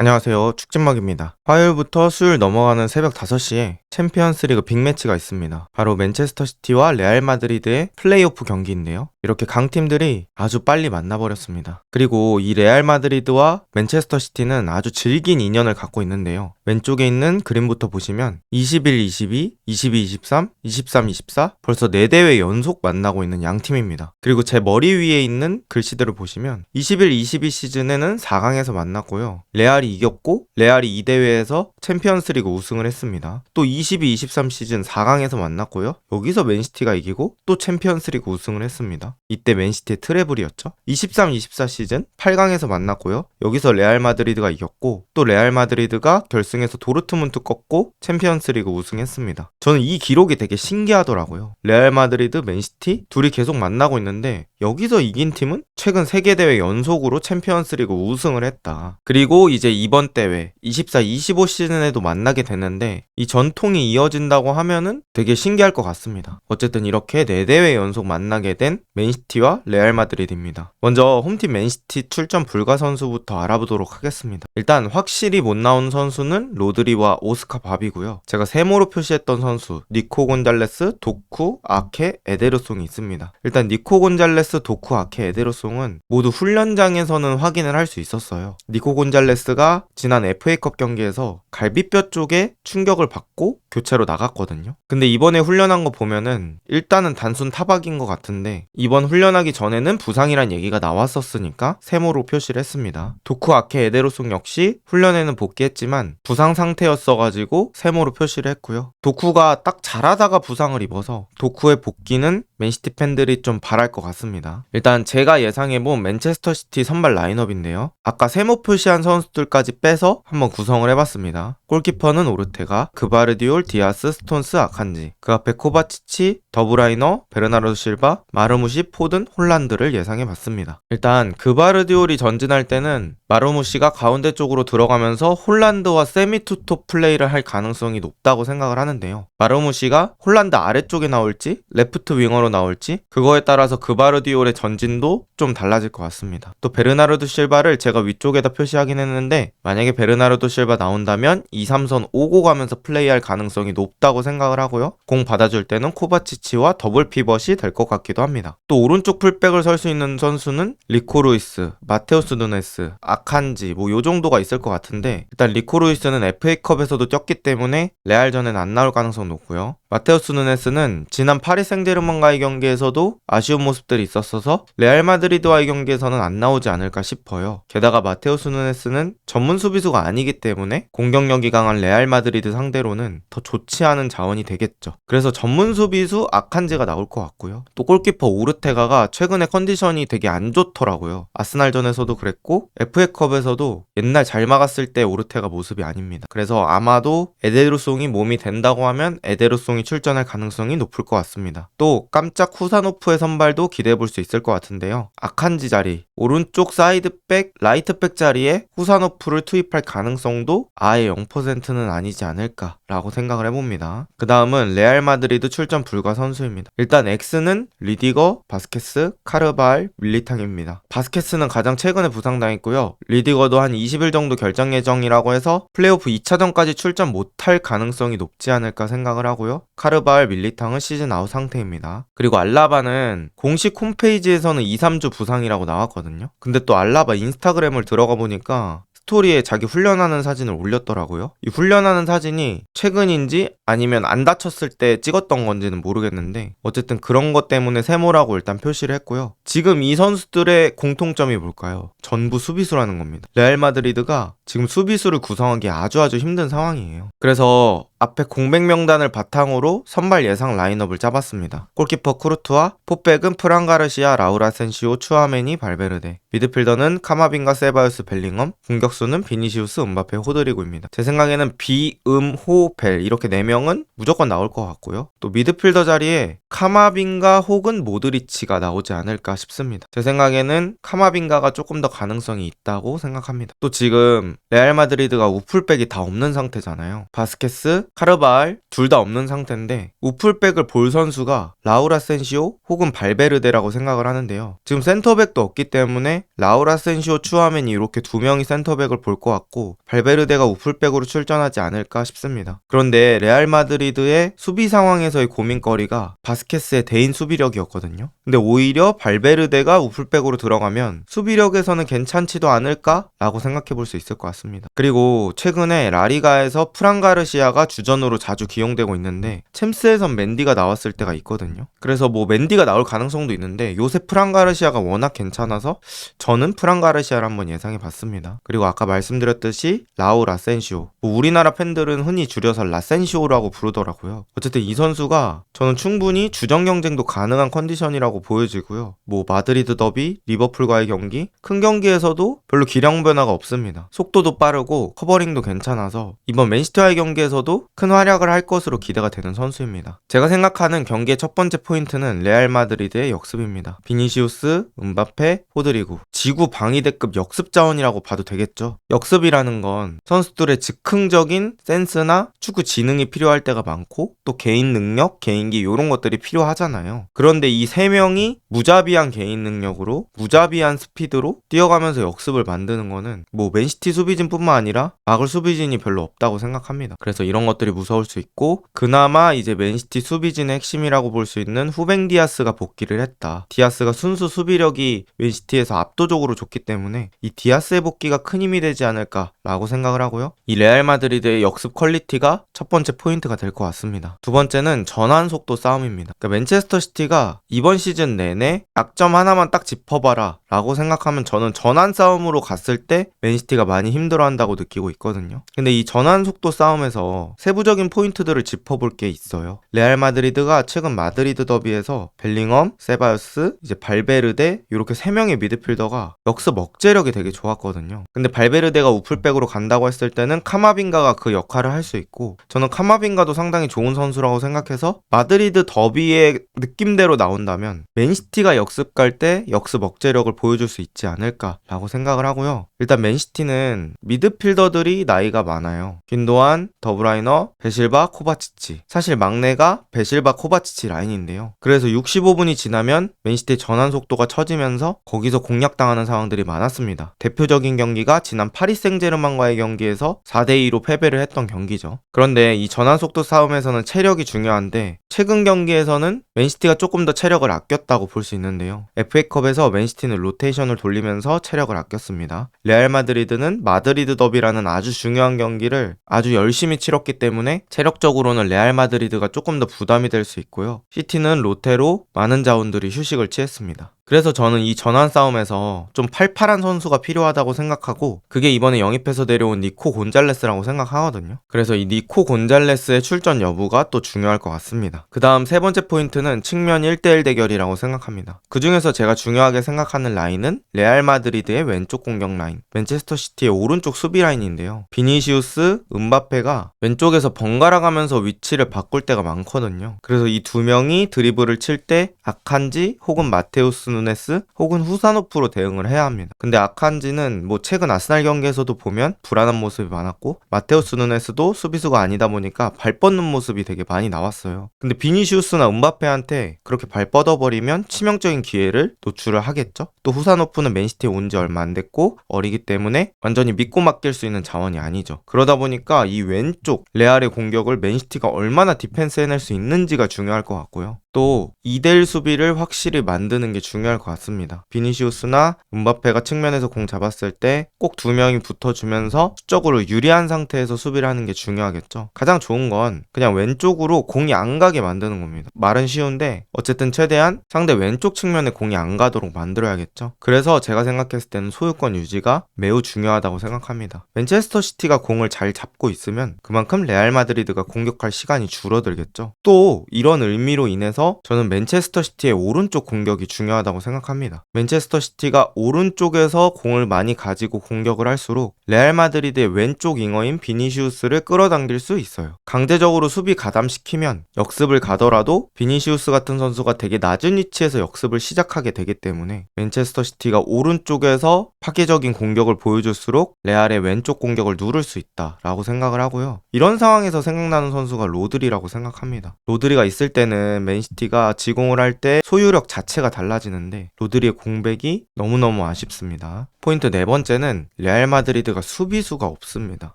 안녕하세요. 축진막입니다. 화요일부터 수요일 넘어가는 새벽 5시에 챔피언스리그 빅매치가 있습니다. 바로 맨체스터 시티와 레알 마드리드의 플레이오프 경기인데요. 이렇게 강팀들이 아주 빨리 만나버렸습니다. 그리고 이 레알 마드리드와 맨체스터 시티는 아주 질긴 인연을 갖고 있는데요. 왼쪽에 있는 그림부터 보시면 21-22, 22-23, 23-24 벌써 4대회 연속 만나고 있는 양팀입니다. 그리고 제 머리 위에 있는 글씨들을 보시면 21-22 시즌에는 4강에서 만났고요. 레알이 이겼고 레알이 이 대회에서 챔피언스리그 우승을 했습니다. 또 22-23 시즌 4강에서 만났고요. 여기서 맨시티가 이기고 또 챔피언스리그 우승을 했습니다. 이때 맨시티의 트래블이었죠. 23-24 시즌 8강에서 만났고요. 여기서 레알 마드리드가 이겼고 또 레알 마드리드가 결승에서 도르트문트 꺾고 챔피언스리그 우승했습니다. 저는 이 기록이 되게 신기하더라고요. 레알 마드리드, 맨시티 둘이 계속 만나고 있는데 여기서 이긴 팀은 최근 세계대회 연속으로 챔피언스리그 우승을 했다. 그리고 이제 이번 대회 24-25 시즌에도 만나게 되는데 이 전통이 이어진다고 하면은 되게 신기할 것 같습니다. 어쨌든 이렇게 4대회 연속 만나게 된 맨시티와 레알 마드리드입니다. 먼저 홈팀 맨시티 출전 불가 선수부터 알아보도록 하겠습니다. 일단 확실히 못 나온 선수는 로드리와 오스카 밥이고요. 제가 세모로 표시했던 선수 니코 곤잘레스, 도쿠, 아케, 에데르송이 있습니다. 일단 니코 곤잘레스, 도쿠, 아케, 에데르송은 모두 훈련장에서는 확인을 할 수 있었어요. 니코 곤잘레스가 지난 FA컵 경기에서 갈비뼈 쪽에 충격을 받고 교체로 나갔거든요. 근데 이번에 훈련한 거 보면은 일단은 단순 타박인 것 같은데 이번 훈련하기 전에는 부상이란 얘기가 나왔었으니까 세모로 표시를 했습니다. 도쿠, 아케, 에데르송 역시 훈련에는 복귀했지만 부상 상태였어가지고 세모로 표시를 했고요. 도쿠가 딱 잘하다가 부상을 입어서 도쿠의 복귀는 맨시티 팬들이 좀 바랄 것 같습니다. 일단 제가 예상해본 맨체스터 시티 선발 라인업인데요. 아까 세모 표시한 선수들까지 빼서 한번 구성을 해봤습니다. 골키퍼는 오르테가, 그바르디올, 디아스, 스톤스, 아칸지, 그 앞에 코바치치, 더브라이너, 베르나르도 실바, 마르무시, 포든, 홀란드를 예상해봤습니다. 일단 그바르디올이 전진할 때는 마르무시가 가운데 쪽으로 들어가면서 홀란드와 세미투톱 플레이를 할 가능성이 높다고 생각을 하는데요. 마르무시가 홀란드 아래쪽에 나올지 레프트 윙어로 나올지 그거에 따라서 그바르디올의 전진도 좀 달라질 것 같습니다. 또 베르나르도 실바를 제가 위쪽에다 표시하긴 했는데 만약에 베르나르도 실바 나온다면 2-3선 오고 가면서 플레이할 가능성이 높다고 생각을 하고요. 공 받아줄 때는 코바치치와 더블 피벗이 될 것 같기도 합니다. 또 오른쪽 풀백을 설 수 있는 선수는 리코 루이스, 마테우스 누네스, 아칸지 요 정도가 있을 것 같은데 일단 리코 루이스는 FA컵에서도 뛰었기 때문에 레알전엔 안 나올 가능성 높고요. 마테우스 누네스는 지난 파리 생제르맹과의 경기에서도 아쉬운 모습들이 있었어서 레알 마드리드와의 경기에서는 안 나오지 않을까 싶어요. 게다가 마테우스 누네스는 전문 수비수가 아니기 때문에 공격력이 강한 레알 마드리드 상대로는 더 좋지 않은 자원이 되겠죠. 그래서 전문 수비수 아칸지가 나올 것 같고요. 또 골키퍼 오르테가가 최근에 컨디션이 되게 안 좋더라고요. 아스날전에서도 그랬고 FA컵에서도 옛날 잘 막았을 때 오르테가 모습이 아닙니다. 그래서 아마도 에데르송이 몸이 된다고 하면 에데르송이 출전할 가능성이 높을 것 같습니다. 또 깜짝 후사노프의 선발도 기대해볼 수 있을 것 같은데요. 아칸지 자리, 오른쪽 사이드백, 라이트백 자리에 후사노프를 투입할 가능성도 아예 0%는 아니지 않을까라고 생각을 해봅니다. 그 다음은 레알 마드리드 출전 불가 선수입니다. 일단 X는 리디거, 바스케스, 카르발, 밀리탕입니다. 바스케스는 가장 최근에 부상당했고요. 리디거도 한 20일 정도 결정 예정이라고 해서 플레이오프 2차전까지 출전 못할 가능성이 높지 않을까 생각을 하고요. 카르발, 밀리탕은 시즌 아웃 상태입니다. 그리고 알라바는 공식 홈페이지에서는 2-3주 부상이라고 나왔거든요. 근데 또 알라바 인스타그램을 들어가 보니까 스토리에 자기 훈련하는 사진을 올렸더라고요. 이 훈련하는 사진이 최근인지 아니면 안 다쳤을 때 찍었던 건지는 모르겠는데 어쨌든 그런 것 때문에 세모라고 일단 표시를 했고요. 지금 이 선수들의 공통점이 뭘까요? 전부 수비수라는 겁니다. 레알 마드리드가 지금 수비수를 구성하기 아주 힘든 상황이에요. 그래서 앞에 공백 명단을 바탕으로 선발 예상 라인업을 짜봤습니다. 골키퍼 크루트와, 포백은 프란 가르시아, 라울 아센시오, 추아메니, 발베르데, 미드필더는 카마빈가, 세바요스, 벨링엄, 공격수는 비니시우스, 음바페, 호드리고입니다. 제 생각에는 비, 호, 벨 이렇게 4명은 무조건 나올 것 같고요. 또 미드필더 자리에 카마빈가 혹은 모드리치가 나오지 않을까 싶습니다. 제 생각에는 카마빈가가 조금 더 가능성이 있다고 생각합니다. 또 지금 레알 마드리드가 우풀백이 다 없는 상태잖아요. 바스케스, 카르바알 둘 다 없는 상태인데 우풀백을 볼 선수가 라울 아센시오 혹은 발베르데라고 생각을 하는데요. 지금 센터백도 없기 때문에 라울 아센시오 추하면이 이렇게 두 명이 센터백을 볼 것 같고 발베르데가 우풀백으로 출전하지 않을까 싶습니다. 그런데 레알 마드리드의 수비 상황에서의 고민거리가 바스케스의 대인 수비력이었거든요. 근데 오히려 발베르데가 우풀백으로 들어가면 수비력에서는 괜찮지도 않을까라고 생각해 볼 수 있을 것 같습니다. 그리고 최근에 라리가에서 프란 가르시아가 주전으로 자주 기용되고 있는데 챔스에선 맨디가 나왔을 때가 있거든요. 그래서 뭐 맨디가 나올 가능성도 있는데 요새 프란 가르시아가 워낙 괜찮아서 저는 프란 가르시아를 한번 예상해 봤습니다. 그리고 아까 말씀드렸듯이 라울 아센시오, 뭐 우리나라 팬들은 흔히 줄여서 라센시오라고 부르더라고요. 어쨌든 이 선수가 저는 충분히 주전 경쟁도 가능한 컨디션이라고 보여지고요. 뭐 마드리드 더비, 리버풀과의 경기, 큰 경기에서도 별로 기량 변화가 없습니다. 속도도 빠르고 커버링도 괜찮아서 이번 맨시티와의 경기에서도 큰 활약을 할 것으로 기대가 되는 선수입니다. 제가 생각하는 경기의 첫 번째 포인트는 레알 마드리드의 역습입니다. 비니시우스, 음바페, 호드리구, 지구 방위대급 역습 자원이라고 봐도 되겠죠. 역습이라는 건 선수들의 즉흥적인 센스나 축구 지능이 필요할 때가 많고 또 개인 능력, 개인기 이런 것들이 필요하잖아요. 그런데 이 세 명이 무자비한 개인 능력으로 무자비한 스피드로 뛰어가면서 역습을 만드는 거는 뭐 맨시티 수비진뿐만 아니라 막을 수비진이 별로 없다고 생각합니다. 그래서 이런 것들이 무서울 수 있고 그나마 이제 맨시티 수비진의 핵심이라고 볼 수 있는 후벤 디아스가 복귀를 했다. 디아스가 순수 수비력이 맨시티에서 압도적으로 좋기 때문에 이 디아스의 복귀가 큰 힘이 되지 않을까라고 생각을 하고요. 이 레알 마드리드의 역습 퀄리티가 첫 번째 포인트가 될 것 같습니다. 두 번째는 전환 속도 싸움입니다. 그러니까 맨체스터 시티가 이번 시즌 내내 약점 하나만 딱 짚어봐라 라고 생각하면 저는 전환 싸움으로 갔을 때 맨시티가 많이 힘들어한다고 느끼고 있거든요. 근데 이 전환 속도 싸움에서 세부적인 포인트들을 짚어볼 게 있어요. 레알 마드리드가 최근 마드리드 더비에서 벨링엄, 세바요스, 이제 발베르데 이렇게 세 명의 미드필더가 역습 억제력이 되게 좋았거든요. 근데 발베르데가 우풀백으로 간다고 했을 때는 카마빈가가 그 역할을 할 수 있고 저는 카마빈가도 상당히 좋은 선수라고 생각해서 마드리드 더비의 느낌대로 나온다면 맨시티가 역습 갈 때 역습 억제력을 보여줄 수 있지 않을까라고 생각을 하고요. 일단 맨시티는 미드필더들이 나이가 많아요. 균도안, 더브라이너, 베실바, 코바치치. 사실 막내가 베실바, 코바치치 라인인데요. 그래서 65분이 지나면 맨시티의 전환 속도가 처지면서 거기서 공략당하는 상황들이 많았습니다. 대표적인 경기가 지난 파리 생제르맹과의 경기에서 4대2로 패배를 했던 경기죠. 그런데 이 전환 속도 싸움에서는 체력이 중요한데 최근 경기에서는 맨시티가 조금 더 체력을 아꼈다고 볼 수 있는데요. FA컵에서 맨시티는 로테이션을 돌리면서 체력을 아꼈습니다. 레알 마드리드는 마드리드 더비라는 아주 중요한 경기를 아주 열심히 치렀기 때문에 체력적으로는 레알 마드리드가 조금 더 부담이 될 수 있고요. 시티는 로테로 많은 자원들이 휴식을 취했습니다. 그래서 저는 이 전환 싸움에서 좀 팔팔한 선수가 필요하다고 생각하고 그게 이번에 영입해서 데려온 니코 곤잘레스라고 생각하거든요. 그래서 이 니코 곤잘레스의 출전 여부가 또 중요할 것 같습니다. 그 다음 세 번째 포인트는 측면 1대1 대결이라고 생각합니다. 그 중에서 제가 중요하게 생각하는 라인은 레알 마드리드의 왼쪽 공격 라인, 맨체스터 시티의 오른쪽 수비 라인인데요. 비니시우스, 음바페가 왼쪽에서 번갈아 가면서 위치를 바꿀 때가 많거든요. 그래서 이 두 명이 드리블을 칠 때 아칸지 혹은 마테우스 누네스 혹은 후사노프로 대응을 해야 합니다. 근데 아칸지는 뭐 최근 아스날 경기에서도 보면 불안한 모습이 많았고 마테우스 누네스도 수비수가 아니다 보니까 발 뻗는 모습이 되게 많이 나왔어요. 근데 비니시우스나 음바페한테 그렇게 발 뻗어버리면 치명적인 기회를 노출을 하겠죠. 또 후사노프는 맨시티에 온 지 얼마 안 됐고 어리기 때문에 완전히 믿고 맡길 수 있는 자원이 아니죠. 그러다 보니까 이 왼쪽 레알의 공격을 맨시티가 얼마나 디펜스 해낼 수 있는지가 중요할 것 같고요. 또 2대1 수비를 확실히 만드는 게 중요할 것 같습니다. 비니시우스나 음바페가 측면에서 공 잡았을 때 꼭 두 명이 붙어주면서 수적으로 유리한 상태에서 수비를 하는 게 중요하겠죠. 가장 좋은 건 그냥 왼쪽으로 공이 안 가게 만드는 겁니다. 말은 쉬운데 어쨌든 최대한 상대 왼쪽 측면에 공이 안 가도록 만들어야겠죠. 그래서 제가 생각했을 때는 소유권 유지가 매우 중요하다고 생각합니다. 맨체스터 시티가 공을 잘 잡고 있으면 그만큼 레알 마드리드가 공격할 시간이 줄어들겠죠. 또 이런 의미로 인해서 중에서 저는 맨체스터 시티의 오른쪽 공격이 중요하다고 생각합니다. 맨체스터 시티가 오른쪽에서 공을 많이 가지고 공격을 할수록 레알 마드리드의 왼쪽 윙어인 비니시우스를 끌어당길 수 있어요. 강제적으로 수비 가담시키면 역습을 가더라도 비니시우스 같은 선수가 되게 낮은 위치에서 역습을 시작하게 되기 때문에 맨체스터 시티가 오른쪽에서 파괴적인 공격을 보여줄수록 레알의 왼쪽 공격을 누를 수 있다라고 생각을 하고요. 이런 상황에서 생각나는 선수가 로드리라고 생각합니다. 로드리가 있을 때는 맨시티가 지공을 할 때 소유력 자체가 달라지는데 로드리의 공백이 너무너무 아쉽습니다. 포인트 네 번째는 레알 마드리드가 수비수가 없습니다.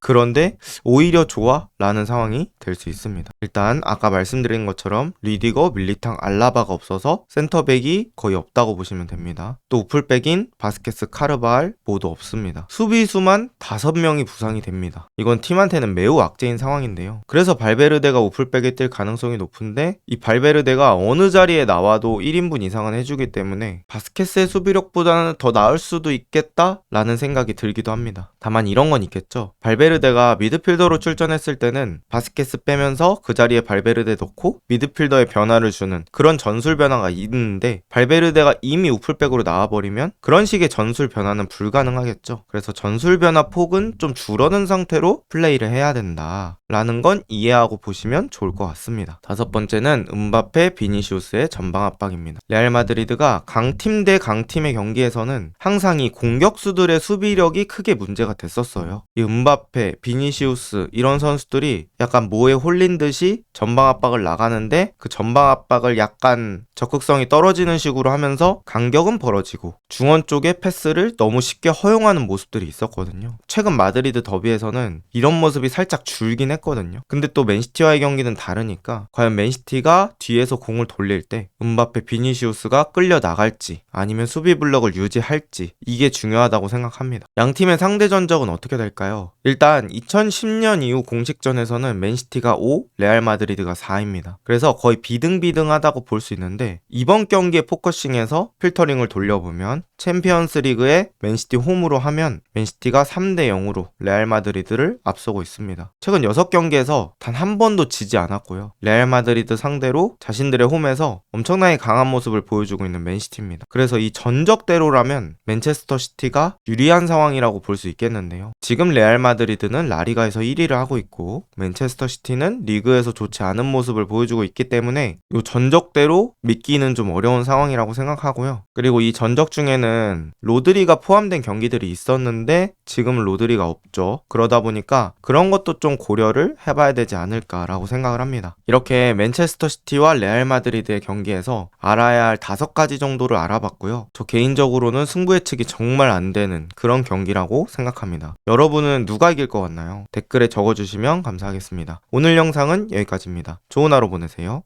그런데 오히려 좋아? 라는 상황이 될 수 있습니다. 일단 아까 말씀드린 것처럼 리디거, 밀리탕, 알라바가 없어서 센터백이 거의 없다고 보시면 됩니다. 또 우풀백인 바스케스, 카르바알 모두 없습니다. 수비수만 5명이 부상이 됩니다. 이건 팀한테는 매우 악재인 상황인데요. 그래서 발베르데가 우풀백에 뛸 가능성이 높은데 이 발베르데가 어느 자리에 나와도 1인분 이상은 해주기 때문에 바스케스의 수비력보다는 더 나을 수도 있겠다 라는 생각이 들기도 합니다. 다만 이런 건 있겠죠. 발베르데가 미드필더로 출전했을 때는 바스케스 빼면서 그 자리에 발베르데 넣고 미드필더의 변화를 주는 그런 전술 변화가 있는데 발베르데가 이미 우풀백으로 나와버리면 그런 식의 전술 변화는 불가능하겠죠. 그래서 전술 변화 폭은 좀 줄어든 상태로 플레이를 해야 된다 라는 건 이해하고 보시면 좋을 것 같습니다. 다섯 번째는 음바페, 비니시우스의 전방 압박입니다. 레알 마드리드가 강팀 대 강팀의 경기에서는 항상 이 공격수들의 수비력이 크게 문제가 됐었어요. 이 음바페, 비니시우스 이런 선수들이 약간 모에 홀린 듯이 전방 압박을 나가는데 그 전방 압박을 약간 적극성이 떨어지는 식으로 하면서 간격은 벌어지고 중원 쪽에 패스를 너무 쉽게 허용하는 모습들이 있었거든요. 최근 마드리드 더비에서는 이런 모습이 살짝 줄긴 했거든요. 근데 또 맨시티와의 경기는 다르니까 과연 맨시티가 뒤에서 공을 돌릴 때 음바페, 비니시우스가 끌려 나갈지 아니면 수비 블럭을 유지할지 이게 중요하다고 생각합니다. 양 팀의 상대 전적은 어떻게 될까요? 일단 2010년 이후 공식전에서는 맨시티가 5, 레알 마드리드가 4입니다. 그래서 거의 비등비등하다고 볼 수 있는데 이번 경기의 포커싱에서 필터링을 돌려보면 챔피언스 리그에 맨시티 홈으로 하면 맨시티가 3대 0으로 레알 마드리드를 앞서고 있습니다. 최근 6경기에서 단 한 번도 지지 않았고요. 레알 마드리드 상대로 자신들의 홈에서 엄청나게 강한 모습을 보여주고 있는 맨시티입니다. 그래서 이 전적대로라면 맨체스터 시티가 유리한 상황이라고 볼 수 있겠는데요. 지금 레알 마드리드는 라리가에서 1위를 하고 있고 맨체스터 시티는 리그에서 좋지 않은 모습을 보여주고 있기 때문에 이 전적대로 믿기는 좀 어려운 상황이라고 생각하고요. 그리고 이 전적 중에는 로드리가 포함된 경기들이 있었는데 지금은 로드리가 없죠. 그러다 보니까 그런 것도 좀 고려를 해봐야 되지 않을까라고 생각을 합니다. 이렇게 맨체스터 시티와 레알 마드리드의 경기에서 알아야 할 5가지 정도를 알아봤고요. 저 개인적으로는 승부 예측이 정말 안 되는 그런 경기라고 생각합니다. 여러분은 누가 이길 것 같나요? 댓글에 적어주시면 감사하겠습니다. 오늘 영상은 여기까지입니다. 좋은 하루 보내세요.